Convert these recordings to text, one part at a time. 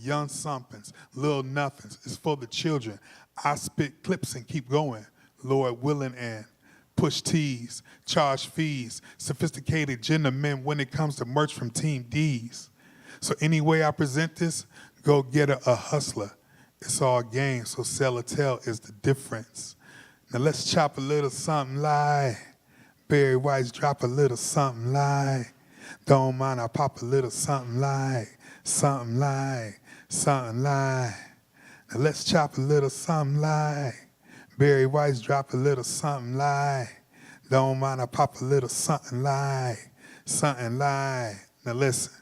young somethings, little nothings. It's for the children. I spit clips and keep going, Lord willing, and push T's, charge fees, sophisticated gentlemen when it comes to merch from Team D's. So any way I present this, go get a hustler. It's all game, so sell or tell is the difference. Now let's chop a little something light. Barry White's drop a little something light. Don't mind, I pop a little something light, something light, something light. Now let's chop a little something light. Barry White's drop a little something light. Don't mind, I pop a little something light, something light. Now listen,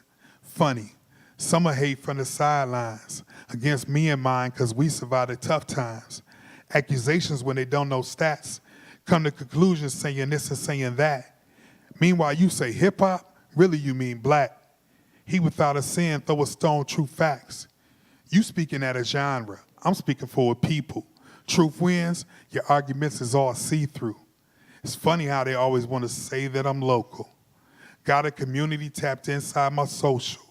funny. Some are hate from the sidelines against me and mine because we survived the tough times. Accusations when they don't know stats. Come to conclusions saying this and saying that. Meanwhile, you say hip-hop, really you mean black. He without a sin, throw a stone, true facts. You speaking at a genre, I'm speaking for a people. Truth wins, your arguments is all see-through. It's funny how they always want to say that I'm local. Got a community tapped inside my social.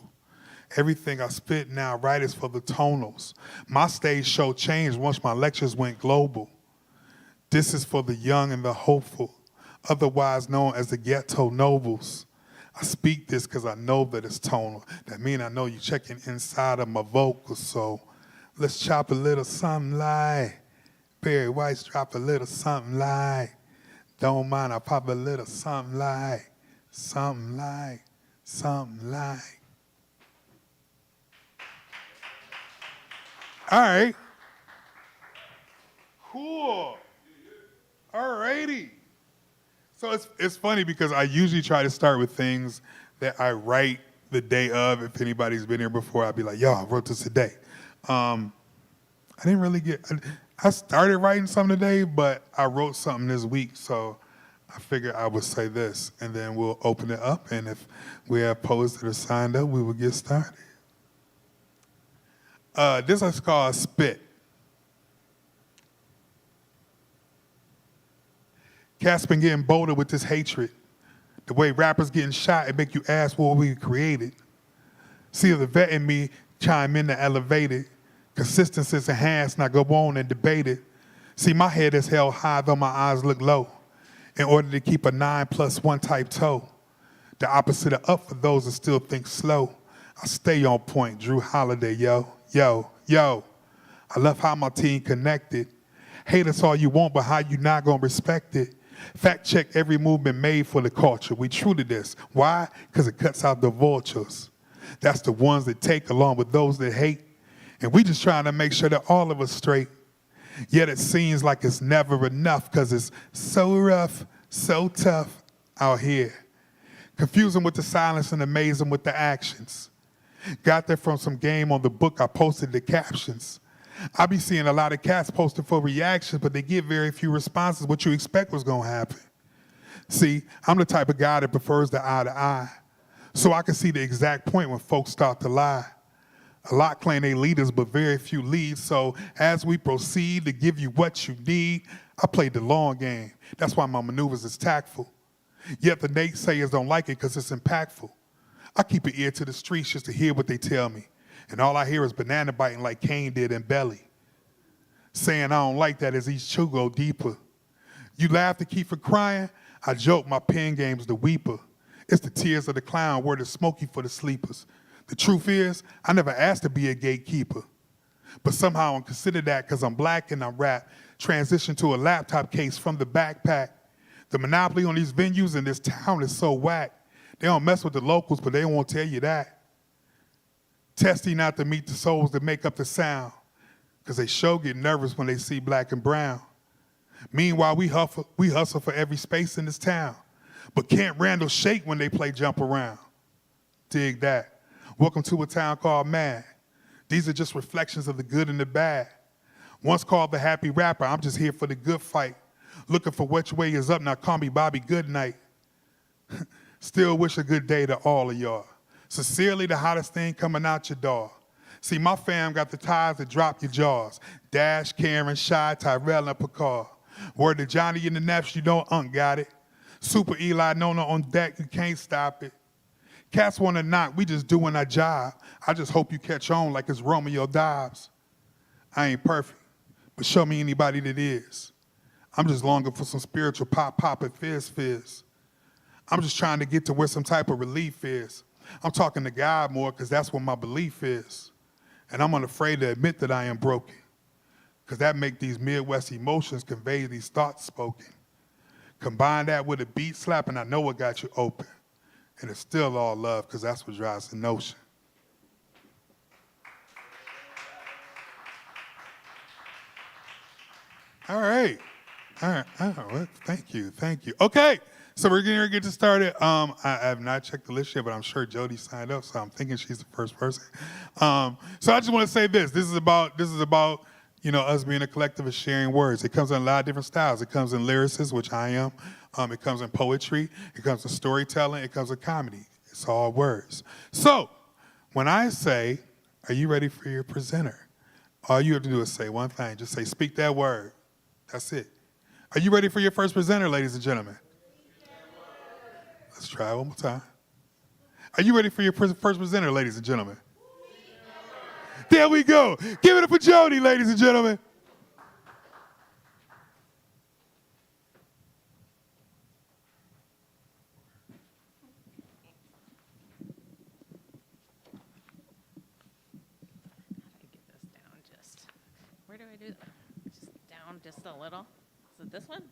Everything I spit now right is for the tonals. My stage show changed once my lectures went global. This is for the young and the hopeful, otherwise known as the ghetto nobles. I speak this because I know that it's tonal. That means I know you checking inside of my vocals. So let's chop a little something light. Barry White's drop a little something light. Don't mind, I pop a little something light. Something light, something light. All right. Cool. All righty. So it's funny because I usually try to start with things that I write the day of. If anybody's been here before, I'd be like, yo, I wrote this today. I didn't really I started writing something today, but I wrote something this week, so I figured I would say this, and then we'll open it up, and if we have poets that are signed up, we will get started. This is called Spit. Cats been getting bolder with this hatred. The way rappers getting shot, it make you ask what we created. See the vet in me chime in to elevate it. Consistency's enhanced, now go on and debate it. See, my head is held high, though my eyes look low, in order to keep a 9+1 type toe. The opposite of up for those that still think slow. I stay on point, Drew Holiday, yo, yo, yo. I love how my team connected. Hate us all you want, but how you not gonna respect it? Fact check every movement made for the culture. We true to this. Why? Because it cuts out the vultures. That's the ones that take along with those that hate. And we just trying to make sure that all of us straight. Yet it seems like it's never enough because it's so rough, so tough out here. Confuse them with the silence and amaze them with the actions. Got that from some game on the book I posted the captions. I be seeing a lot of cats posting for reactions, but they get very few responses. What you expect was gonna happen. See, I'm the type of guy that prefers the eye to eye. So I can see the exact point when folks start to lie. A lot claim they leaders, but very few lead. So as we proceed to give you what you need, I played the long game. That's why my maneuvers is tactful. Yet the naysayers don't like it because it's impactful. I keep an ear to the streets just to hear what they tell me. And all I hear is banana biting like Kane did in Belly. Saying I don't like that as each chew go deeper. You laugh to keep from crying, I joke my pen game's the weeper. It's the tears of the clown, word is smoky for the sleepers. The truth is, I never asked to be a gatekeeper. But somehow I'm considered that because I'm black and I'm rap. Transition to a laptop case from the backpack. The monopoly on these venues in this town is so whack. They don't mess with the locals, but they won't tell you that. Testing not to meet the souls that make up the sound, because they sure get nervous when they see black and brown. Meanwhile, we hustle for every space in this town, but can't Randall shake when they play jump around. Dig that. Welcome to a town called Mad. These are just reflections of the good and the bad. Once called the happy rapper, I'm just here for the good fight. Looking for which way is up, now call me Bobby Goodnight. Still wish a good day to all of y'all. Sincerely, the hottest thing coming out your door. See, my fam got the ties that drop your jaws. Dash, Karen, Shy, Tyrell, and Picard. Word to Johnny and the Naps, you know Unc got it. Super Eli Nona on deck, you can't stop it. Cats want to knock, we just doing our job. I just hope you catch on like it's Romeo Dobbs. I ain't perfect, but show me anybody that is. I'm just longing for some spiritual pop and fizz. I'm just trying to get to where some type of relief is. I'm talking to God more because that's what my belief is. And I'm unafraid to admit that I am broken, because that make these Midwest emotions convey these thoughts spoken. Combine that with a beat slap and I know what got you open. And it's still all love, because that's what drives the notion. All right. Well, thank you. Okay, so we're going to get this started. I have not checked the list yet, but I'm sure Jody signed up, so I'm thinking she's the first person. So I just want to say this. This is about us being a collective of sharing words. It comes in a lot of different styles. It comes in lyricists, which I am. It comes in poetry. It comes in storytelling. It comes in comedy. It's all words. So when I say, are you ready for your presenter? All you have to do is say one thing. Just say, speak that word. That's it. Are you ready for your first presenter, ladies and gentlemen? Let's try it one more time. Are you ready for your first presenter, ladies and gentlemen? There we go. Give it up for Jody, ladies and gentlemen. Where do I do that? Just down just a little. Is it this one?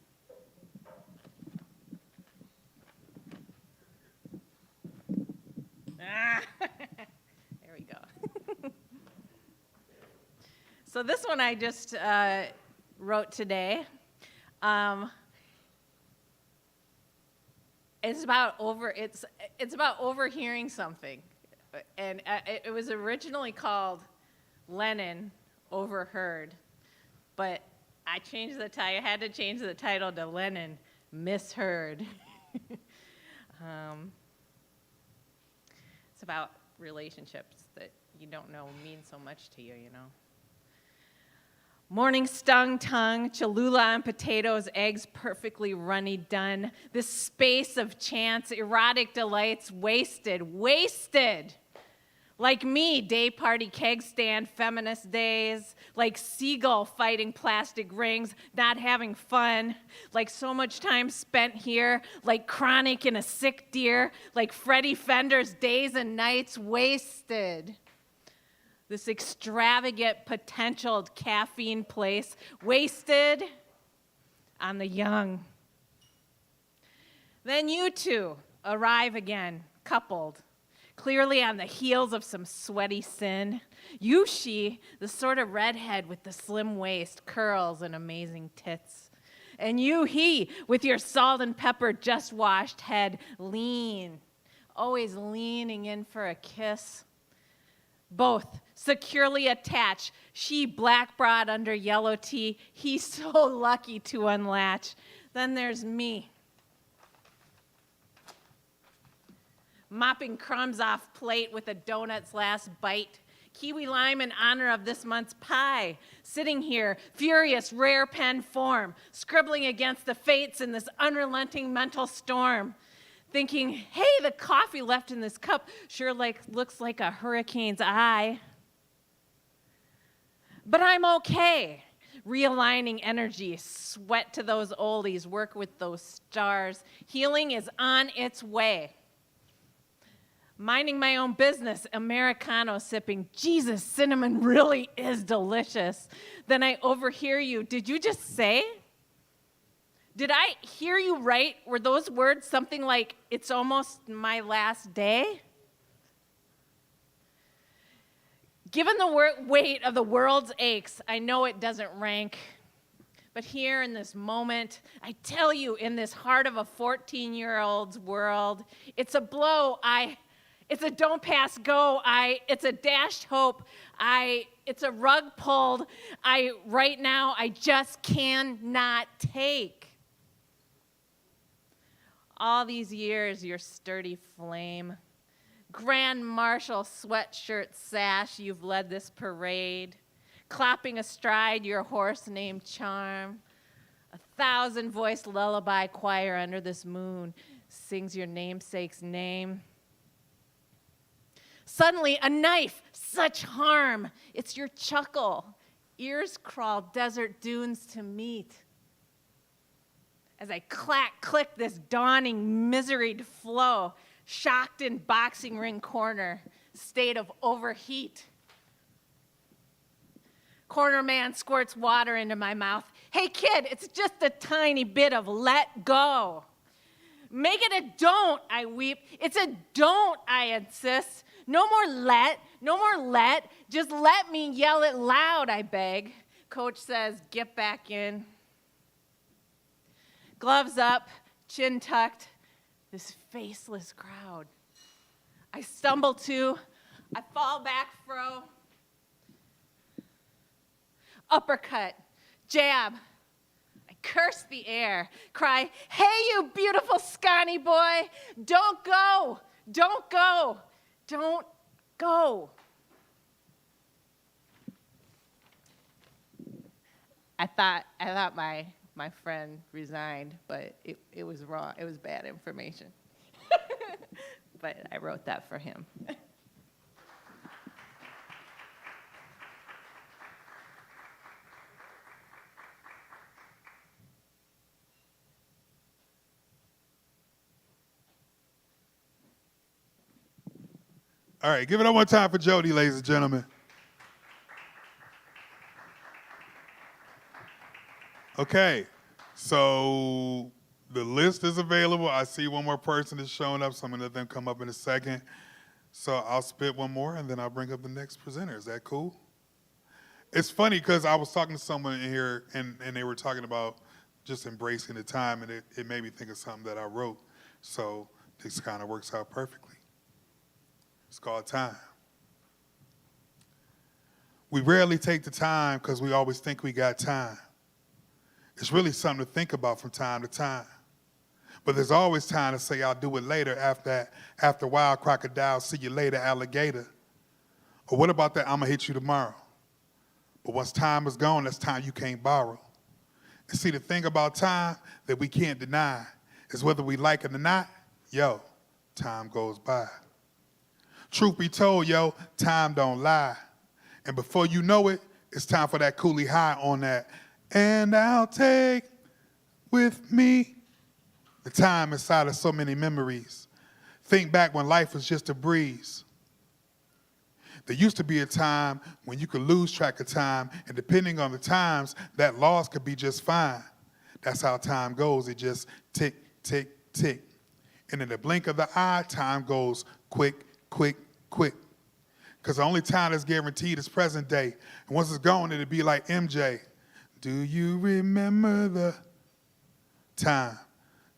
Ah, there we go. So this one I just wrote today. It's about overhearing something, and it was originally called Lennon Overheard, but I changed the title. I had to change the title to Lennon Misheard. It's about relationships that you don't know mean so much to you, you know. Morning stung tongue, Cholula and potatoes, eggs perfectly runny done. This space of chance, erotic delights, wasted. Like me, day party keg stand, feminist days. Like seagull fighting plastic rings, not having fun. Like so much time spent here. Like chronic in a sick deer. Like Freddie Fender's days and nights wasted. This extravagant potentialed caffeine place wasted on the young. Then you two arrive again, coupled. Clearly on the heels of some sweaty sin. You, she, the sort of redhead with the slim waist, curls, and amazing tits. And you, he, with your salt and pepper just washed head, lean, always leaning in for a kiss. Both securely attached, she black broad under yellow tee, he so lucky to unlatch. Then there's me. Mopping crumbs off plate with a donut's last bite. Kiwi lime in honor of this month's pie. Sitting here, furious, rare pen form, scribbling against the fates in this unrelenting mental storm. Thinking, hey, the coffee left in this cup sure looks like a hurricane's eye. But I'm okay. Realigning energy, sweat to those oldies, work with those stars. Healing is on its way. Minding my own business, Americano sipping. Jesus, cinnamon really is delicious. Then I overhear you. Did you just say? Did I hear you right? Were those words something like, it's almost my last day? Given the weight of the world's aches, I know it doesn't rank. But here in this moment, I tell you, in this heart of a 14-year-old's world, it's a blow. It's a don't pass go. It's a dashed hope. It's a rug pulled. Right now, I just cannot take. All these years, your sturdy flame. Grand Marshal sweatshirt sash, you've led this parade. Clapping astride your horse named Charm. 1,000-voiced lullaby choir under this moon sings your namesake's name. Suddenly, a knife, such harm. It's your chuckle. Ears crawl desert dunes to meet. As I click this dawning miseried flow, shocked in boxing ring corner, state of overheat. Corner man squirts water into my mouth. Hey kid, it's just a tiny bit of let go. Make it a don't, I weep. It's a don't, I insist. No more let. Just let me yell it loud, I beg. Coach says, get back in. Gloves up, chin tucked, this faceless crowd. I stumble to, I fall back, fro. Uppercut, jab. I curse the air, cry, hey, you beautiful scrawny boy, don't go, don't go, don't go. I thought my friend resigned, but it was wrong. It was bad information. But I wrote that for him. All right, give it up one time for Jody, ladies and gentlemen. Okay, so the list is available. I see one more person is showing up, so I'm gonna let them come up in a second. So I'll spit one more and then I'll bring up the next presenter. Is that cool? It's funny because I was talking to someone in here and they were talking about just embracing the time, and it made me think of something that I wrote. So this kind of works out perfectly. It's called time. We rarely take the time because we always think we got time. It's really something to think about from time to time. But there's always time to say, I'll do it later after wild crocodile, see you later, alligator. Or what about that, I'm gonna hit you tomorrow. But once time is gone, that's time you can't borrow. And see, the thing about time that we can't deny is whether we like it or not, yo, time goes by. Truth be told, yo, time don't lie. And before you know it, it's time for that coolie high on that. And I'll take with me the time inside of so many memories. Think back when life was just a breeze. There used to be a time when you could lose track of time, and depending on the times, that loss could be just fine. That's how time goes. It just tick, tick, tick. And in the blink of the eye, time goes quick, quick, quick. Because the only time that's guaranteed is present day. And once it's gone, it'll be like MJ. Do you remember the time?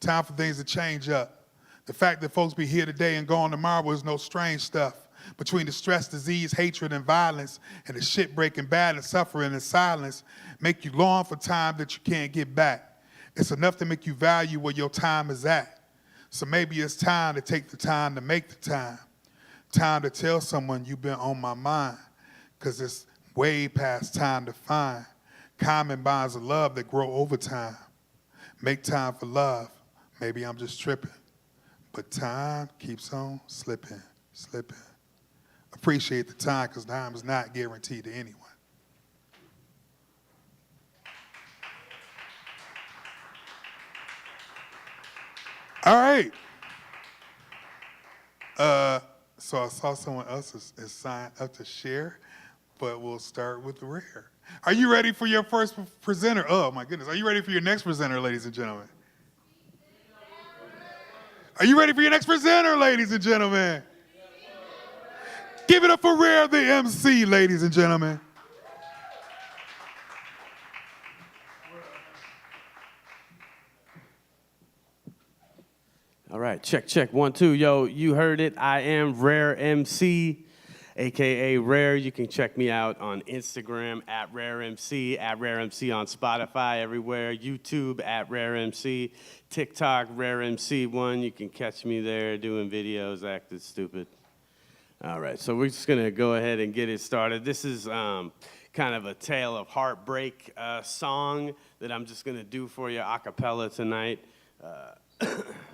Time for things to change up. The fact that folks be here today and gone tomorrow is no strange stuff. Between the stress, disease, hatred, and violence, and the shit-breaking bad and suffering and silence, make you long for time that you can't get back. It's enough to make you value where your time is at. So maybe it's time to take the time to make the time. Time to tell someone you've been on my mind, because it's way past time to find common bonds of love that grow over time. Make time for love. Maybe I'm just tripping, but time keeps on slipping, slipping. Appreciate the time, because time is not guaranteed to anyone. All right. So I saw someone else is signed up to share, but we'll start with Rare. Are you ready for your first presenter? Oh my goodness. Are you ready for your next presenter, ladies and gentlemen? Are you ready for your next presenter, ladies and gentlemen? Give it up for Rare, the MC, ladies and gentlemen. All right, check, check, 1, 2. Yo, you heard it. I am Rare MC, a.k.a. Rare. You can check me out on Instagram at RareMC, at RareMC on Spotify, everywhere. YouTube at RareMC, TikTok, RareMC1. You can catch me there doing videos, acting stupid. All right, so we're just going to go ahead and get it started. This is kind of a tale of heartbreak song that I'm just going to do for you a cappella tonight.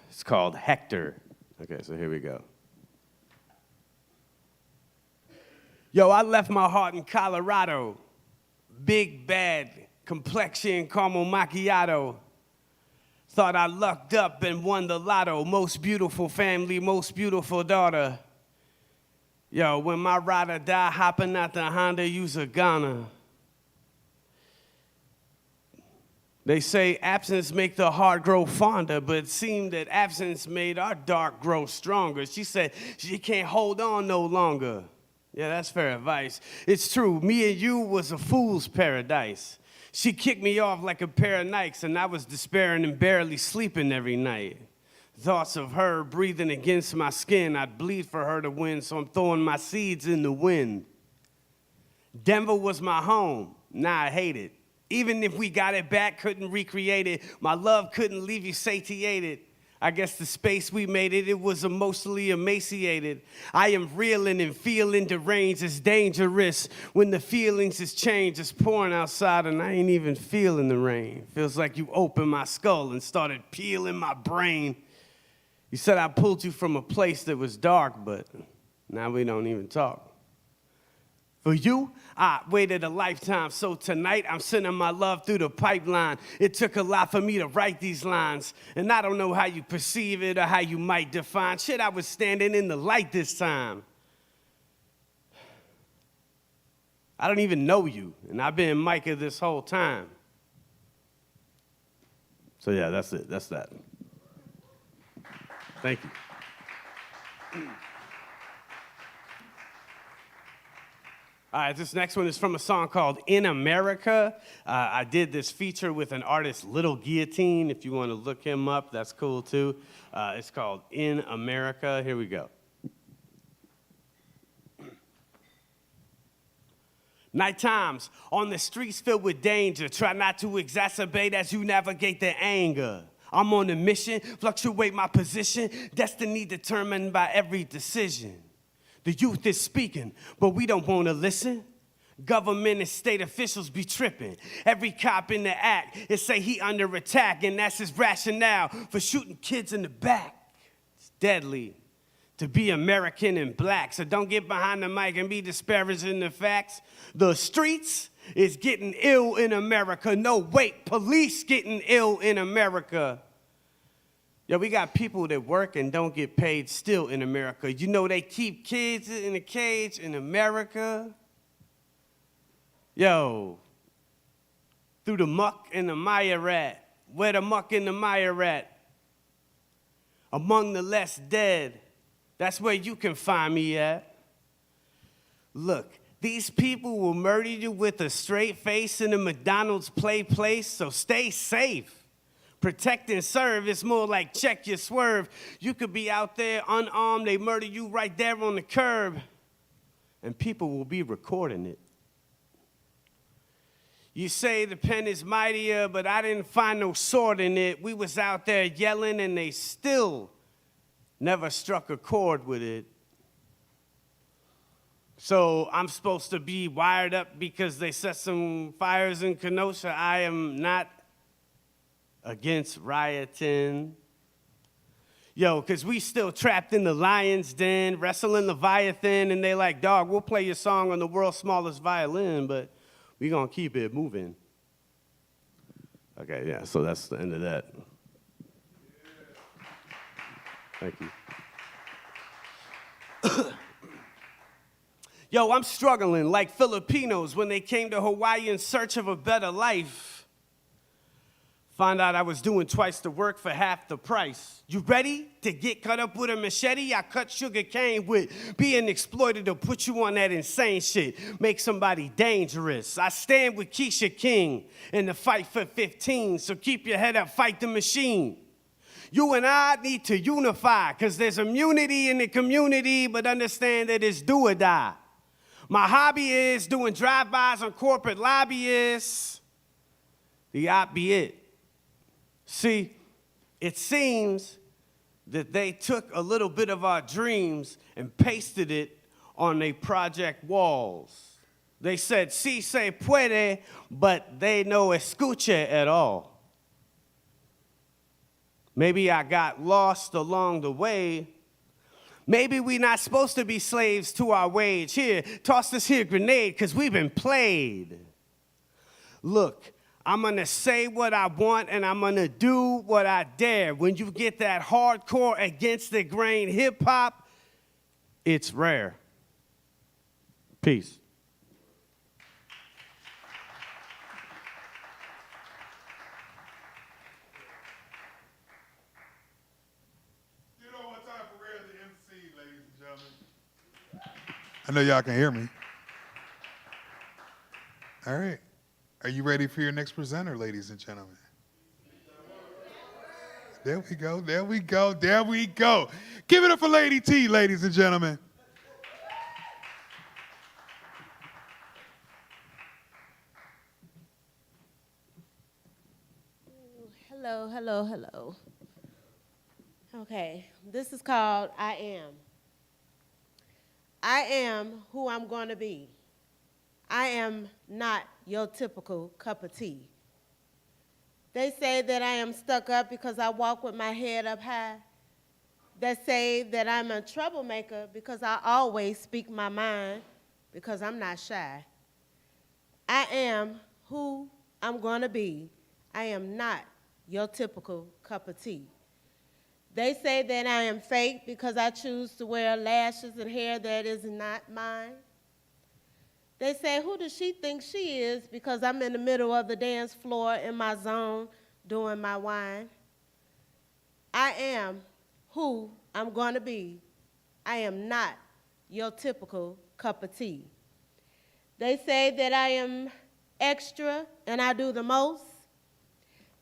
It's called Hector. Okay, so here we go. Yo, I left my heart in Colorado. Big, bad, complexion, caramel macchiato. Thought I lucked up and won the lotto. Most beautiful family, most beautiful daughter. Yo, when my rider die, hopping out the Honda, use a Ghana. They say absence make the heart grow fonder, but it seemed that absence made our dark grow stronger. She said she can't hold on no longer. Yeah, that's fair advice. It's true, me and you was a fool's paradise. She kicked me off like a pair of Nikes, and I was despairing and barely sleeping every night. Thoughts of her breathing against my skin, I'd bleed for her to win, so I'm throwing my seeds in the wind. Denver was my home, now I hate it. Even if we got it back, couldn't recreate it. My love couldn't leave you satiated. I guess the space we made it was emotionally emaciated. I am reeling and feeling deranged. It's dangerous when the feelings is changed. It's pouring outside and I ain't even feeling the rain. Feels like you opened my skull and started peeling my brain. You said I pulled you from a place that was dark, but now we don't even talk. For you, I waited a lifetime, so tonight I'm sending my love through the pipeline. It took a lot for me to write these lines, and I don't know how you perceive it or how you might define. Shit, I was standing in the light this time. I don't even know you, and I've been Micah this whole time. So yeah, that's it, that's that. Thank you. All right, this next one is from a song called In America. I did this feature with an artist, Little Guillotine. If you want to look him up, that's cool too. It's called In America. Here we go. Night times on the streets filled with danger. Try not to exacerbate as you navigate the anger. I'm on a mission, fluctuate my position. Destiny determined by every decision. The youth is speaking, but we don't want to listen. Government and state officials be tripping. Every cop in the act is say he under attack, and that's his rationale for shooting kids in the back. It's deadly to be American and black, so don't get behind the mic and be disparaging the facts. The streets is getting ill in America. No, wait, police getting ill in America. Yo, we got people that work and don't get paid still in America. You know they keep kids in a cage in America. Yo, through the muck and the mire at. Where the muck and the mire at? Among the less dead. That's where you can find me at. Look, these people will murder you with a straight face in a McDonald's play place, so stay safe. Protect and serve, it's more like check your swerve. You could be out there unarmed, they murder you right there on the curb, and people will be recording it. You say the pen is mightier, but I didn't find no sword in it. We was out there yelling, and they still never struck a chord with it. So I'm supposed to be wired up because they set some fires in Kenosha. I am not against rioting. Yo, because we still trapped in the lion's den, wrestling Leviathan, and they like, dog, we'll play your song on the world's smallest violin, but we gonna keep it moving. Okay, yeah, so that's the end of that. Thank you. Yo, I'm struggling like Filipinos when they came to Hawaii in search of a better life. Found out I was doing twice the work for half the price. You ready to get cut up with a machete? I cut sugar cane with being exploited to put you on that insane shit. Make somebody dangerous. I stand with Keisha King in the fight for 15, so keep your head up, fight the machine. You and I need to unify, because there's immunity in the community, but understand that it's do or die. My hobby is doing drive-bys on corporate lobbyists. The op be it. See, it seems that they took a little bit of our dreams and pasted it on their project walls. They said, si se puede, but they no escuche at all. Maybe I got lost along the way. Maybe we not supposed to be slaves to our wage. Here, toss this here grenade, because we've been played. Look, I'm going to say what I want, and I'm going to do what I dare. When you get that hardcore against the grain hip-hop, it's rare. Peace. You know what time for Rare the MC, ladies and gentlemen. I know y'all can hear me. All right. Are you ready for your next presenter, ladies and gentlemen? There we go, there we go, there we go. Give it up for Lady T, ladies and gentlemen. Hello, hello, hello. Okay, this is called I Am. I am who I'm going to be. I am not your typical cup of tea. They say that I am stuck up because I walk with my head up high. They say that I'm a troublemaker because I always speak my mind because I'm not shy. I am who I'm going to be. I am not your typical cup of tea. They say that I am fake because I choose to wear lashes and hair that is not mine. They say, who does she think she is? Because I'm in the middle of the dance floor in my zone doing my wine. I am who I'm going to be. I am not your typical cup of tea. They say that I am extra and I do the most.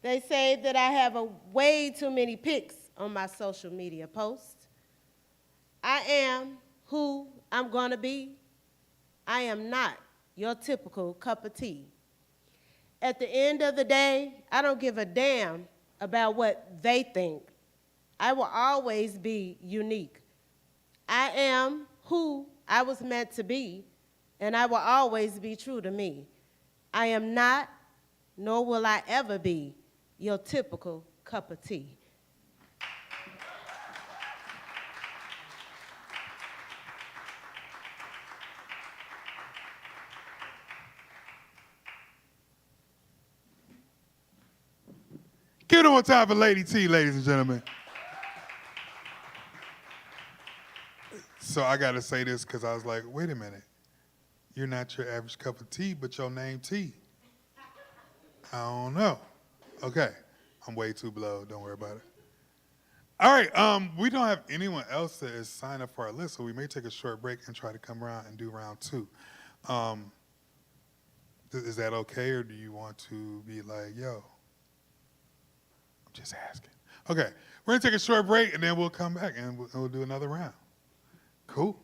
They say that I have way too many pics on my social media posts. I am who I'm going to be. I am not your typical cup of tea. At the end of the day, I don't give a damn about what they think. I will always be unique. I am who I was meant to be, and I will always be true to me. I am not, nor will I ever be, your typical cup of tea. Give it one time for Lady T, ladies and gentlemen. So I got to say this because I was like, wait a minute. You're not your average cup of tea, but your name T. I don't know. Okay. I'm way too blown. Don't worry about it. All right. We don't have anyone else that is signed up for our list, so we may take a short break and try to come around and do round two. Is that okay, or do you want to be like, yo? I'm just asking. Okay. We're going to take a short break, and then we'll come back, and we'll do another round. Cool.